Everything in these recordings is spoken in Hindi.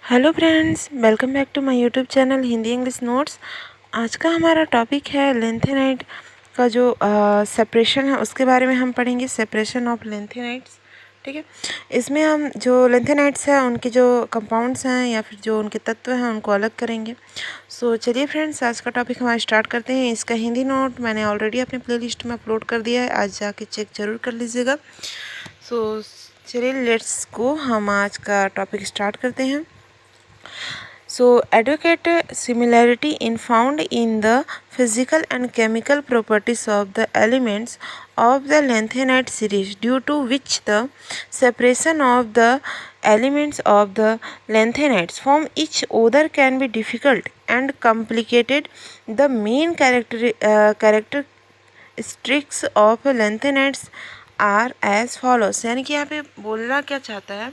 Hello friends, welcome back to my YouTube channel Hindi English notes. आज का हमारा टॉपिक है लेंथेनाइड का जो सेपरेशन है उसके बारे में हम पढ़ेंगे। सेपरेशन ऑफ लेंथेनाइड्स, ठीक है। इसमें हम जो लेंथेनाइड्स हैं उनके जो कंपाउंड्स हैं या फिर जो उनके तत्व हैं उनको अलग करेंगे। सो चलिए फ्रेंड्स, आज का टॉपिक हमारा स्टार्ट करते हैं। इसका हिंदी नोट मैंने ऑलरेडी अपने प्लेलिस्ट में अपलोड कर दिया है, आज जाके चेक ज़रूर कर लीजिएगा। सो चलिए लेट्स गो, हम आज का टॉपिक स्टार्ट करते हैं। So, advocate similarity in found in the physical and chemical properties of the elements of the lanthanide series, due to which the separation of the elements of the lanthanides from each other can be difficult and complicated. The main characteristics of lanthanides are as follows। यानी कि यहाँ पे बोलना क्या चाहता है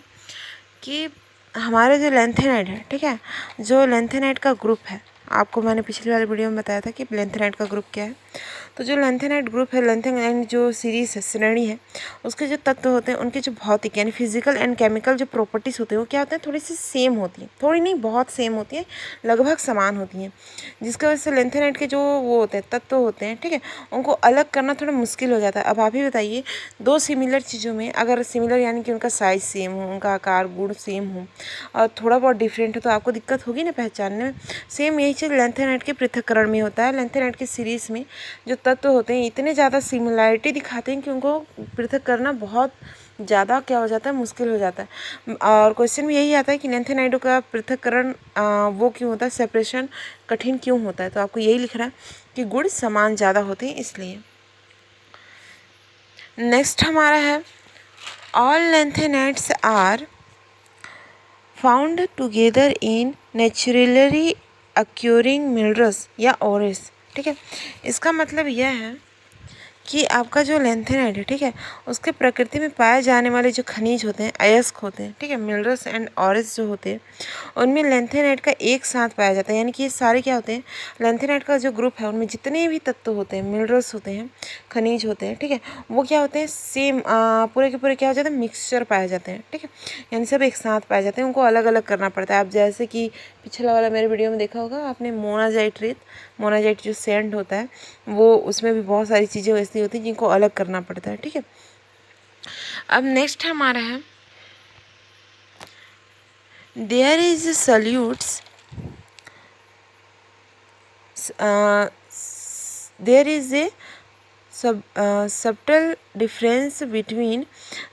कि हमारे जो लेंथेनाइड है, ठीक है, जो लेंथेनाइड का ग्रुप है, आपको मैंने पिछले वाले वीडियो में बताया था कि लेंथेनाइड का ग्रुप क्या है। तो जो लेंथेनाइड ग्रुप है, लेंथेनाइड जो सीरीज़ है, श्रेणी है, उसके जो तत्व होते हैं उनके जो भौतिक यानी फिजिकल एंड केमिकल जो प्रॉपर्टीज़ होते हैं वो क्या होते हैं, थोड़ी सी सेम होती हैं, थोड़ी नहीं बहुत सेम होती हैं, लगभग समान होती हैं, जिसकी वजह से लेंथेनाइड के जो वो होते हैं तत्व होते हैं, ठीक है, उनको अलग करना थोड़ा मुश्किल हो जाता है। अब आप ही बताइए, दो सिमिलर चीज़ों में अगर सिमिलर यानी कि उनका साइज़ सेम हो, उनका आकार गुण सेम हो और थोड़ा बहुत डिफरेंट हो तो आपको दिक्कत होगी ना पहचानने में। सेम यही चीज़ लेंथेनाइड के पृथक्करण में होता है। लेंथेनाइड की सीरीज़ में जो तत्व होते हैं इतने ज़्यादा सिमिलैरिटी दिखाते हैं कि उनको पृथक करना बहुत ज़्यादा क्या हो जाता है, मुश्किल हो जाता है। और क्वेश्चन में यही आता है कि लेंथेनाइडों का पृथक्करण वो क्यों होता है, सेपरेशन कठिन क्यों होता है। तो आपको यही लिखना है कि गुण समान ज़्यादा होते हैं इसलिए। नेक्स्ट हमारा है all lanthanides are found together in naturally occurring minerals या ओरेस, ठीक है। इसका मतलब यह है कि आपका जो लेंथेनाइड है, ठीक है, उसके प्रकृति में पाए जाने वाले जो खनिज होते हैं, अयस्क होते हैं, ठीक है, मिनरल्स एंड ऑरेस जो होते हैं उनमें लेंथेनाइड का एक साथ पाया जाता है। यानी कि ये सारे क्या होते हैं, लेंथेनाइड का जो ग्रुप है उनमें जितने भी तत्व होते हैं, मिनरल्स होते हैं, खनिज होते हैं, ठीक है, वो क्या होते हैं, सेम पूरे के पूरे क्या हो जाते हैं, मिक्सचर पाए जाते हैं, ठीक है, यानी सब एक साथ पाए जाते हैं, उनको अलग अलग करना पड़ता है। आप जैसे कि पिछला वाला मेरे वीडियो में देखा होगा आपने, मोनाजाइट रेत, मोनाजाइट जो सैंड होता है वो, उसमें भी बहुत सारी चीज़ें ऐसी होती हैं जिनको अलग करना पड़ता है, ठीक है। अब नेक्स्ट हमारा है there is solutes there is a subtle difference between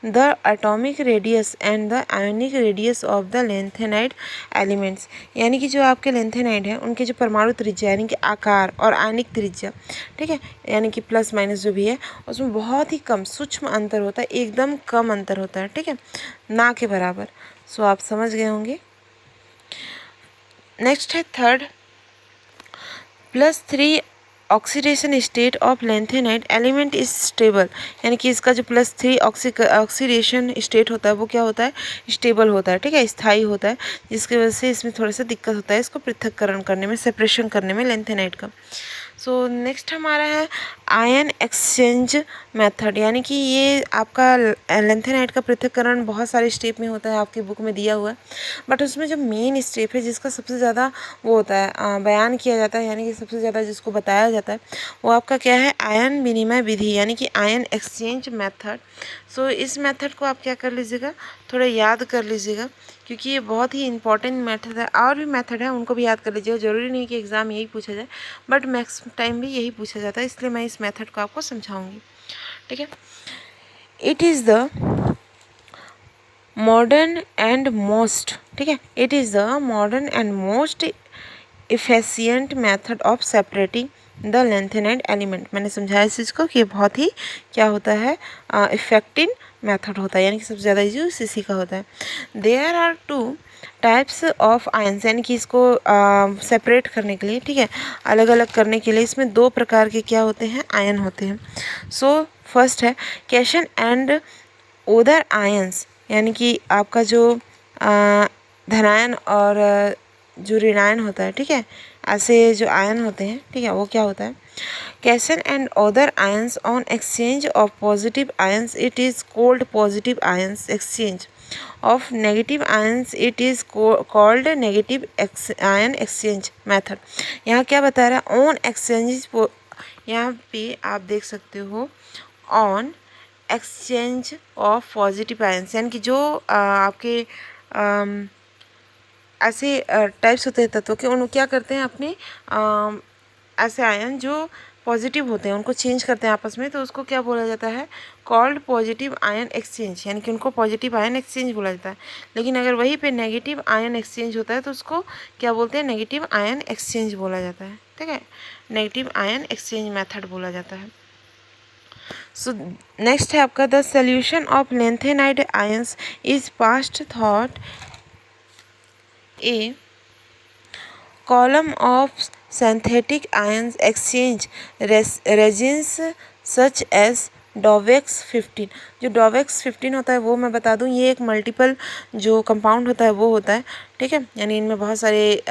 the atomic radius and the ionic radius of the lanthanide elements। यानी कि जो आपके लेंथेनाइड हैं उनके जो परमाणु त्रिज्या यानी कि आकार और आयनिक त्रिज्या, ठीक है, यानी कि प्लस माइनस जो भी है उसमें बहुत ही कम सूक्ष्म अंतर होता है, एकदम कम अंतर होता है, ठीक है, ना के बराबर। सो आप समझ गए होंगे। नेक्स्ट है third, +3 oxidation state of lanthanide element is stable. यानी कि इसका जो +3 ऑक्सीडेशन स्टेट होता है वो क्या होता है, स्टेबल होता है, ठीक है, स्थायी होता है, जिसकी वजह से इसमें थोड़ा सा दिक्कत होता है इसको पृथक्करण करने में, सेपरेशन करने में लेंथेनाइड का। सो नेक्स्ट हमारा है आयन एक्सचेंज मेथड। यानी कि ये आपका लेंथेनाइड का पृथक्करण बहुत सारे स्टेप में होता है, आपकी बुक में दिया हुआ है, बट उसमें जो मेन स्टेप है जिसका सबसे ज़्यादा वो होता है बयान किया जाता है, यानी कि सबसे ज़्यादा जिसको बताया जाता है वो आपका क्या है, आयन विनिमय विधि, यानी कि आयन एक्सचेंज मेथड। सो इस मेथड को आप क्या कर लीजिएगा, थोड़ा याद कर लीजिएगा, क्योंकि ये बहुत ही इंपॉर्टेंट मेथड है। और भी मेथड है उनको भी याद कर लीजिएगा, ज़रूरी नहीं कि एग्ज़ाम यही पूछा जाए, बट मैक्स टाइम भी यही पूछा जाता है, इसलिए मैं इस मेथड को आपको समझाऊंगी, ठीक है। It is the modern and most, ठीक है, it is the modern and most efficient method of separating the lanthanide element. मैंने समझाया इस चीज़ को कि ये बहुत ही क्या होता है, इफेक्टिव मेथड होता है, यानी कि सबसे ज़्यादा यूज इसी का होता है। There are 2 types of ions, यानी कि इसको सेपरेट करने के लिए, ठीक है, अलग अलग करने के लिए इसमें 2 प्रकार के क्या होते हैं, आयन होते हैं। सो फर्स्ट है कैशन एंड ओदर आयन्स। यानी कि आपका जो धनायन और जो ऋणायन होता है, ठीक है, ऐसे जो आयन होते हैं, ठीक है, वो क्या होता है, cation and other ions on exchange of positive ions it is called positive ions exchange. of negative ions it is called negative ion exchange method। यहाँ क्या बता रहा है, on exchanges, यहाँ पे आप देख सकते हो on exchange of positive ions, यानी कि जो आपके ऐसे टाइप्स होते हैं तत्वों के, उन क्या करते हैं अपने ऐसे आयन जो पॉजिटिव होते हैं उनको चेंज करते हैं आपस में, तो उसको क्या बोला जाता है, कॉल्ड पॉजिटिव आयन एक्सचेंज, यानी कि उनको पॉजिटिव आयन एक्सचेंज बोला जाता है। लेकिन अगर वहीं पे नेगेटिव आयन एक्सचेंज होता है तो उसको क्या बोलते हैं, नेगेटिव आयन एक्सचेंज बोला जाता है। ठीक है, नेगेटिव आयन एक्सचेंज मेथड बोला जाता है। सो नेक्स्ट है आपका the solution of lanthanide ions is past thought a column of synthetic ions exchange resins such as डॉवेक्स 15। जो डॉवेक्स 15 होता है वो मैं बता दूं, ये एक मल्टीपल जो कंपाउंड होता है वो होता है। ठीक है, यानी इनमें बहुत सारे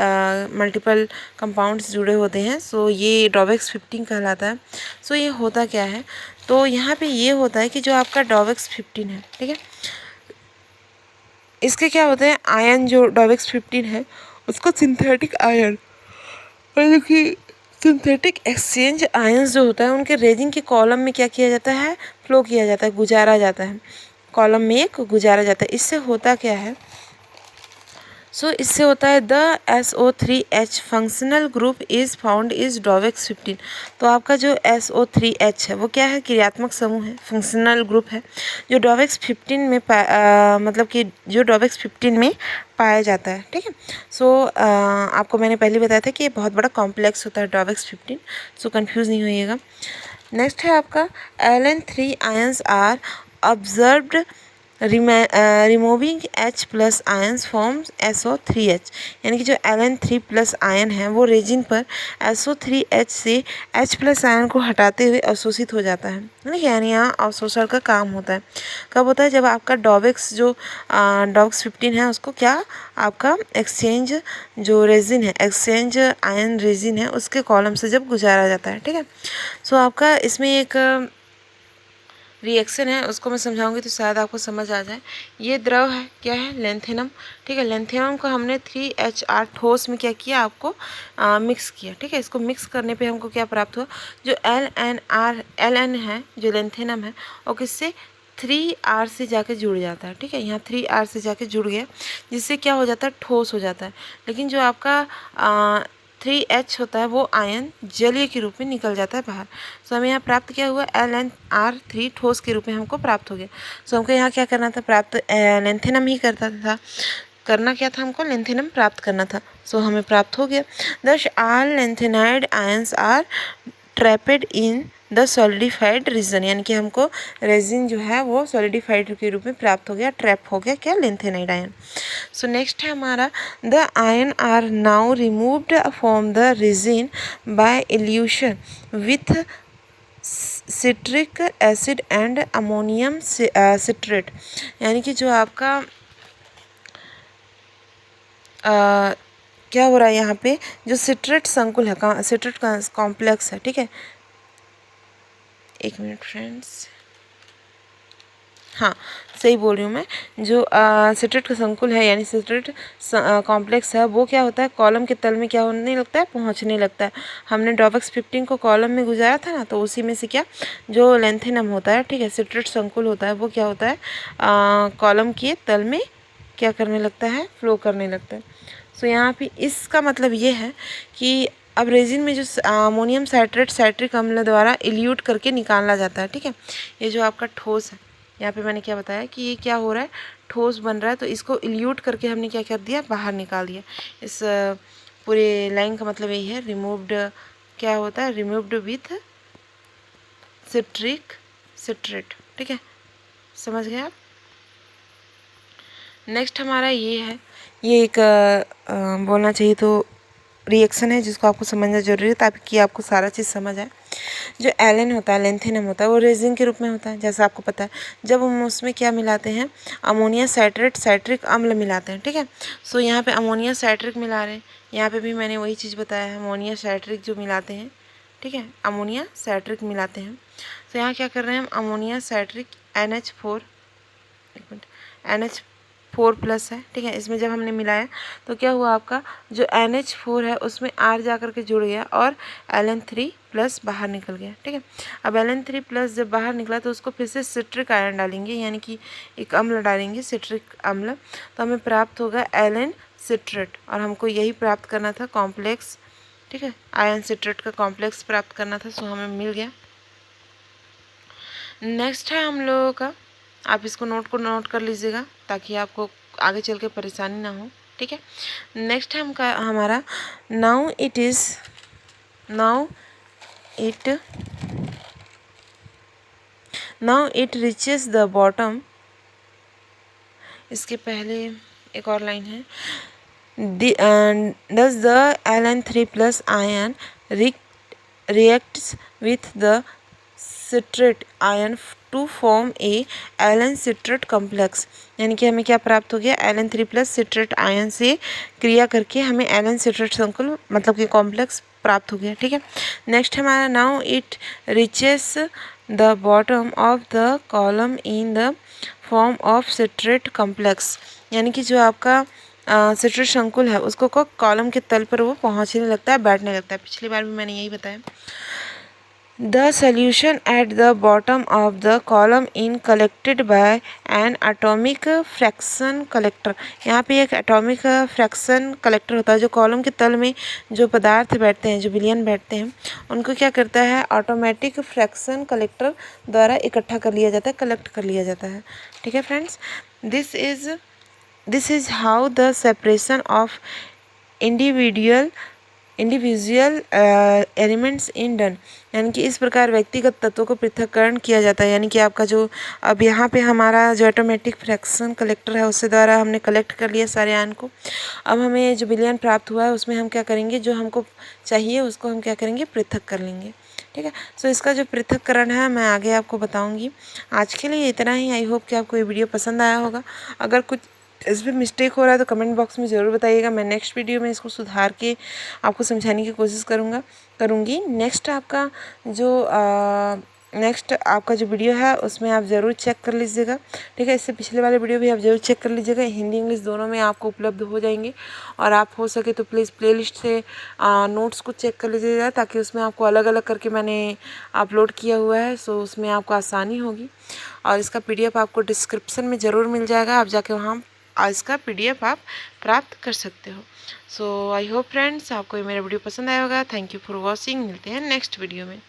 मल्टीपल कंपाउंड्स जुड़े होते हैं। सो ये डॉवेक्स 15 कहलाता है। सो ये होता क्या है, तो यहाँ पे ये होता है कि जो आपका डॉवेक्स 15 है, ठीक है, इसके क्या होते हैं आयन, जो डॉवेक्स 15 है उसको सिंथेटिक आयन, मतलब कि सिंथेटिक एक्सचेंज आयंस जो होता है उनके रेजिन के कॉलम में क्या किया जाता है, फ्लो किया जाता है, गुजारा जाता है, कॉलम में एक गुजारा जाता है। इससे होता क्या है, इससे होता है the SO3H functional group is found is Dowex 15। तो आपका जो SO3H है वो क्या है, क्रियात्मक समूह है, फंक्शनल ग्रुप है, जो डॉवेक्स 15 में मतलब कि जो डॉवेक्स 15 में पाया जाता है। ठीक है, आपको मैंने पहले बताया था कि ये बहुत बड़ा कॉम्प्लेक्स होता है डॉवेक्स 15, कंफ्यूज नहीं होइएगा। नेक्स्ट है आपका Ln3 ions are observed removing H plus ions forms SO3H, यानी कि जो Ln3 प्लस आयन है वो रेजिन पर SO3H से H प्लस आयन को हटाते हुए अवशोषित हो जाता है। यानी यहाँ अवशोषण का काम होता है। कब होता है, जब आपका डॉवेक्स जो डॉवेक्स 15 है उसको क्या आपका एक्सचेंज जो रेजिन है, एक्सचेंज आयन रेजिन है उसके कॉलम से जब गुजारा जाता है। ठीक है, आपका इसमें एक रिएक्शन है उसको मैं समझाऊंगी तो शायद आपको समझ आ जाए। ये द्रव है, क्या है, लेंथेनम। ठीक है, लेंथेनम को हमने 3HR ठोस में क्या किया, आपको मिक्स किया। ठीक है, इसको मिक्स करने पे हमको क्या प्राप्त हुआ, जो LN है, जो लेंथेनम है, और किससे 3R से जाके जुड़ जाता है। ठीक है, यहाँ 3R से जाके जुड़ गया, जिससे क्या हो जाता है, ठोस हो जाता है। लेकिन जो आपका 3H होता है वो आयन जलीय के रूप में निकल जाता है बाहर। हमें यहाँ प्राप्त क्या हुआ, LnR3 ठोस के रूप में हमको प्राप्त हो गया। हमको यहाँ क्या करना था, प्राप्त लेंथेनम ही करना क्या था, हमको लेंथेनम प्राप्त करना था। हमें प्राप्त हो गया। Thus all lanthanide ions are trapped in the solidified region, यानी कि हमको रेजिन जो है वो सॉलिडिफाइड के रूप में प्राप्त हो गया, ट्रैप हो गया, क्या, लेंथेनाइड आयन। नेक्स्ट है हमारा the ion are now removed from the resin by elution with citric acid and ammonium citrate, यानी कि जो आपका क्या हो रहा है यहाँ पे, जो सिट्रेट संकुल है, सिट्रेट कॉम्प्लेक्स है। ठीक है, एक मिनट फ्रेंड्स, हाँ सही बोल रही हूँ मैं, जो सिट्रेट का संकुल है यानी सिट्रेट कॉम्प्लेक्स है वो क्या होता है, कॉलम के तल में क्या होने लगता है, पहुँचने लगता है। हमने डॉवेक्स 15 को कॉलम में गुजारा था ना, तो उसी में से क्या जो लेंथेनम होता है, ठीक है, सिट्रेट संकुल होता है, वो क्या होता है, कॉलम के तल में क्या करने लगता है, फ्लो करने लगता है। यहाँ पे इसका मतलब ये है कि अब रेजिन में जो अमोनियम साइट्रेट साइट्रिक अम्ल द्वारा इल्यूट करके निकाला जाता है। ठीक है, ये जो आपका ठोस है, यहाँ पे मैंने क्या बताया कि ये क्या हो रहा है, ठोस बन रहा है, तो इसको इल्यूट करके हमने क्या कर दिया, बाहर निकाल दिया। इस पूरे लाइन का मतलब यही है, रिमूव्ड क्या होता है, रिमूव्ड विथ सिट्रिक सिट्रेट। ठीक है, समझ गए आप। नेक्स्ट हमारा ये है, ये एक बोलना चाहिए तो रिएक्शन है जिसको आपको समझना जरूरी है ताकि आपको सारा चीज़ समझ आए। जो एलन होता है, लेंथेनम होता है, वो रेजिन के रूप में होता है, जैसा आपको पता है। जब हम उसमें क्या मिलाते हैं, अमोनिया साइट्रेट साइट्रिक अम्ल मिलाते हैं। ठीक है, यहाँ पे अमोनिया साइट्रिक मिला रहे हैं, यहाँ पे भी मैंने वही चीज़ बताया है, अमोनिया साइट्रिक जो मिलाते हैं। ठीक है, अमोनिया साइट्रिक मिलाते हैं। यहाँ क्या कर रहे हैं हम, अमोनिया साइट्रिक NH4, एक मिनट, NH 4 प्लस है, ठीक है। इसमें जब हमने मिलाया तो क्या हुआ, आपका जो NH4 है उसमें R जा कर के जुड़ गया और Ln3 प्लस बाहर निकल गया, ठीक है। अब Ln3 प्लस जब बाहर निकला तो उसको फिर से सिट्रिक आयन डालेंगे, यानी कि एक अम्ल डालेंगे, सिट्रिक अम्ल, तो हमें प्राप्त होगा एलन सिट्रेट। और हमको यही प्राप्त करना था, कॉम्प्लेक्स, ठीक है, आयन सिट्रेट का कॉम्प्लेक्स प्राप्त करना था, सो हमें मिल गया। नेक्स्ट है हम लोगों का, आप इसको नोट कर लीजिएगा ताकि आपको आगे चल के परेशानी ना हो, ठीक है। नेक्स्ट है हमारा now it reaches the bottom. इसके पहले एक और लाइन है, thus the Ln3 plus ion reacts with the citrate ion to form a Ln citrate complex। यानी कि हमें क्या प्राप्त हो गया, Ln3 प्लस सिट्रेट आयन से क्रिया करके हमें Ln सिट्रेट संकुल मतलब कि कॉम्प्लेक्स प्राप्त हो गया, ठीक है। नेक्स्ट हमारा now it reaches the bottom of the column in the form of citrate complex. यानी कि जो आपका सिट्रेट संकुल है उसको कॉलम के तल पर वो पहुंचने लगता है, बैठने लगता है। पिछली बार भी मैंने यही बताया। The solution at the bottom of the column in collected by N atomic fraction collector. यहाँ पे एक एटॉमिक फ्रैक्शन कलेक्टर होता है, जो कॉलम के तल में जो पदार्थ बैठते हैं, जो विलयन बैठते हैं, उनको क्या करता है, ऑटोमेटिक फ्रैक्शन कलेक्टर द्वारा इकट्ठा कर लिया जाता है, कलेक्ट कर लिया जाता है, ठीक है friends. This is how the separation of individual elements in done. यानी कि इस प्रकार व्यक्तिगत तत्वों को पृथक्करण किया जाता है। यानी कि आपका जो अब यहाँ पे हमारा जो ऑटोमेटिक फ्रैक्शन कलेक्टर है उससे द्वारा हमने कलेक्ट कर लिया सारे आयन को। अब हमें जो विलयन प्राप्त हुआ है उसमें हम क्या करेंगे, जो हमको चाहिए उसको हम क्या करेंगे, पृथक कर लेंगे, ठीक है। सो इसका जो पृथक्करण है मैं आगे आपको बताऊँगी। आज के लिए इतना ही। आई होप कि आपको ये वीडियो पसंद आया होगा। अगर कुछ इसमें मिस्टेक हो रहा है तो कमेंट बॉक्स में ज़रूर बताइएगा। मैं नेक्स्ट वीडियो में इसको सुधार के आपको समझाने की कोशिश करूँगी। नेक्स्ट आपका जो वीडियो है उसमें आप ज़रूर चेक कर लीजिएगा, ठीक है। इससे पिछले वाले वीडियो भी आप ज़रूर चेक कर लीजिएगा, हिंदी इंग्लिश दोनों में आपको उपलब्ध हो जाएंगे। और आप हो सके तो प्लीज़ प्लेलिस्ट से नोट्स को चेक कर लीजिएगा, ताकि उसमें आपको अलग अलग करके मैंने अपलोड किया हुआ है, सो उसमें आपको आसानी होगी। और इसका PDF आपको डिस्क्रिप्शन में ज़रूर मिल जाएगा, आप जाके वहाँ इसका PDF आप प्राप्त कर सकते हो। सो आई होप फ्रेंड्स आपको ये मेरा वीडियो पसंद आया होगा। Thank you for watching. मिलते हैं नेक्स्ट वीडियो में।